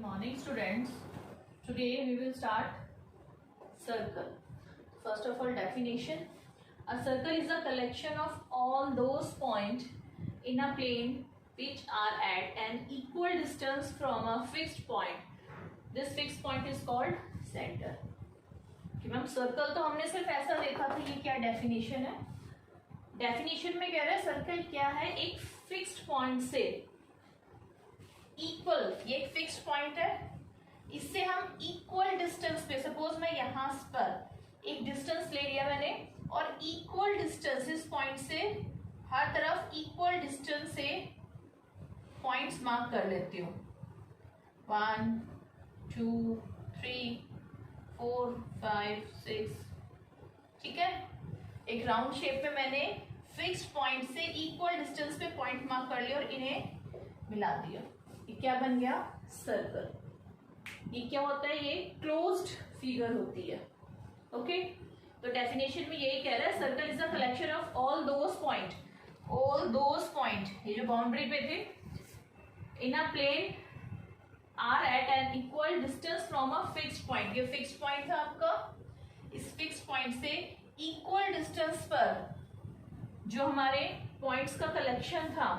Morning students. Today we will start circle. First of all, definition. A circle is a collection of all those points in a plane which are at an equal distance from a fixed point. This fixed point is called center. कि ma'am circle तो हमने सिर्फ ऐसा देखा था, ये क्या definition है. डेफिनेशन में कह रहा है सर्कल क्या है, एक फिक्स्ड पॉइंट से इक्वल, ये एक फिक्स्ड पॉइंट है, इससे हम इक्वल डिस्टेंस पे, सपोज मैं यहाँ पर एक डिस्टेंस ले लिया मैंने और इक्वल डिस्टेंस इस पॉइंट से हर तरफ इक्वल डिस्टेंस से पॉइंट्स मार्क कर लेती हूँ. 1 2 3 4 5 6. ठीक है, एक राउंड शेप में मैंने फिक्स्ड पॉइंट से इक्वल डिस्टेंस पे पॉइंट मार्क कर लिया और इन्हें मिला दिया. ये क्या बन गया, सर्कल. ये क्या होता है, ये क्लोज्ड फिगर होती है. ओके, तो डेफिनेशन में यही कह रहा है, circle is a collection of all those point, ये जो बाउंड्री पे थे, in a plane are at an equal distance from a fixed point. ये फिक्स्ड पॉइंट था आपका, इस फिक्स्ड पॉइंट से इक्वल डिस्टेंस पर जो हमारे पॉइंट्स का कलेक्शन था,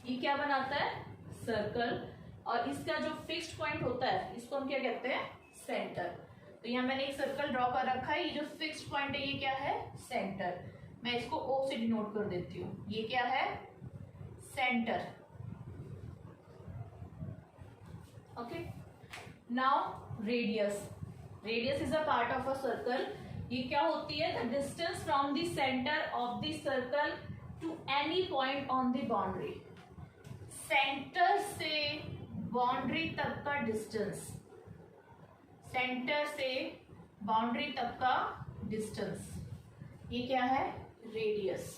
ये क्या बनाता है, सर्कल. और इसका जो फिक्स्ड पॉइंट होता है इसको हम क्या कहते हैं, सेंटर. तो यहाँ मैंने एक सर्कल ड्रॉ कर रखा है, ये जो फिक्स्ड पॉइंट है ये क्या है, सेंटर. मैं इसको O से डिनोट कर देती हूँ. ये क्या है, centre. Okay, now radius. Radius is a part of a circle. ये क्या होती है, the distance from the centre of the circle to any point on the boundary. Centre से बाउंड्री तक का डिस्टेंस, सेंटर से बाउंड्री तक का डिस्टेंस, ये क्या है, रेडियस.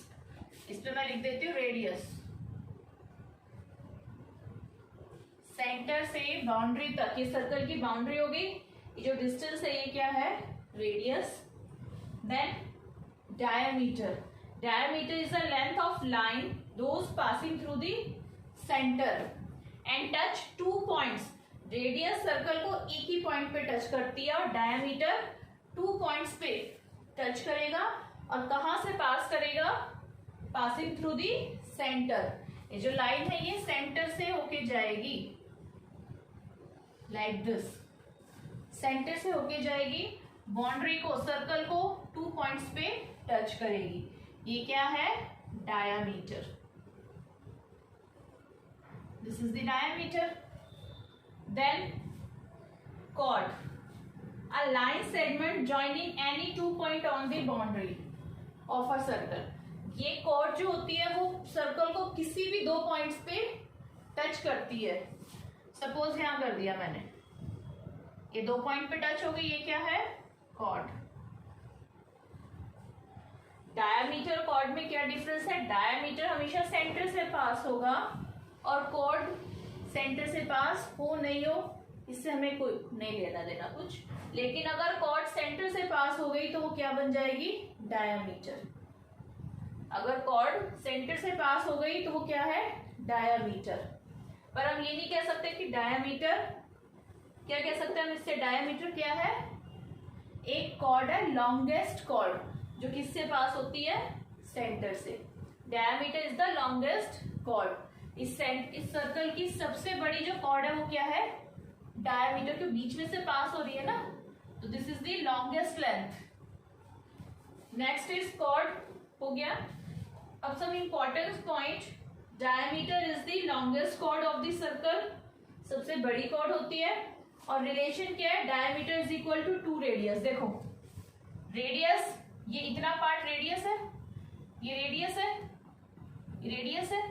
इस पे मैं लिख देती हूँ रेडियस. सेंटर से बाउंड्री तक, ये सर्कल की बाउंड्री हो गई, ये जो डिस्टेंस है ये क्या है, radius. Then diameter. Diameter is the length of line those passing through the centre and touch 2 points. Radius circle को एक ही पॉइंट पे टच करती है और डायमीटर 2 पॉइंट्स पे टच करेगा. और कहां से पास करेगा, पासिंग थ्रू दी सेंटर. ये जो लाइन है ये सेंटर से होके जाएगी, लाइक दिस. सेंटर से होके जाएगी, बाउंड्री को, सर्कल को 2 पॉइंट्स पे टच करेगी. ये क्या है, diameter. This is the diameter. Then chord, a line segment joining any 2 point on the boundary of a circle. ये chord जो होती है वो सर्कल को किसी भी 2 पॉइंट्स पे टच करती है. सपोज यहां कर दिया मैंने, ये 2 पॉइंट पे टच हो गई, ये क्या है, chord. डायमीटर chord में क्या डिफरेंस है, डायमीटर हमेशा सेंटर से पास होगा और कॉर्ड सेंटर से पास हो नहीं हो इससे हमें कोई नहीं लेना देना कुछ. लेकिन अगर कॉर्ड सेंटर से पास हो गई तो वो क्या बन जाएगी, डायमीटर. अगर कॉर्ड सेंटर से पास हो गई तो वो क्या है, डायमीटर. पर हम ये नहीं कह सकते कि डायमीटर, क्या कह सकते हैं हम इससे, डायमीटर क्या है, एक कॉर्ड है, लॉन्गेस्ट कॉर्ड, जो किससे पास होती है, सेंटर से. Diameter is the longest cord. इस सर्कल की सबसे बड़ी जो कॉर्ड है वो क्या है, डायमीटर, के बीच में से पास हो रही है ना, तो this is the longest length. Next is chord हो गया. अब some important point, diameter is the longest chord of the circle, सबसे बड़ी कॉर्ड होती है. और रिलेशन क्या है, diameter is equal to 2 radius. देखो रेडियस, ये इतना पार्ट रेडियस है, ये रेडियस है, ये रेडियस है,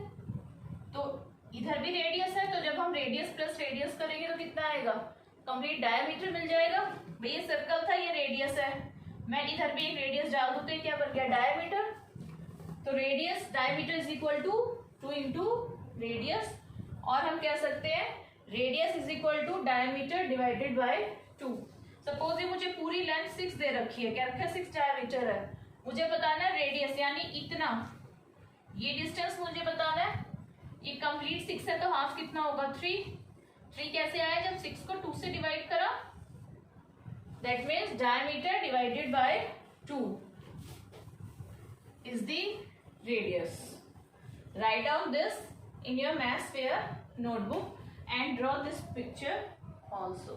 तो इधर भी रेडियस है. तो जब हम रेडियस प्लस रेडियस करेंगे तो कितना आएगा, कंप्लीट डायमीटर मिल जाएगा. भाई ये सर्कल था, ये रेडियस है, मैं इधर भी एक रेडियस डाल दूं तो क्या बन गया, डायमीटर. तो radius, diameter is equal to 2 into radius. और हम कह सकते हैं radius is equal to diameter divided by 2. Suppose ये मुझे पूरी लेंथ 6 दे रखी है, क्या रखा है, 6 डायमीटर है. मुझे बताना है रेडियस, यानी इतना, ये डिस्टेंस मुझे बताना है. ये कंप्लीट 6 है तो हाफ कितना होगा, 3. 3 कैसे आया? जब 6 को 2 से डिवाइड करा, that means diameter divided by 2 is the radius. Write down this in your maths fair notebook and draw this picture also.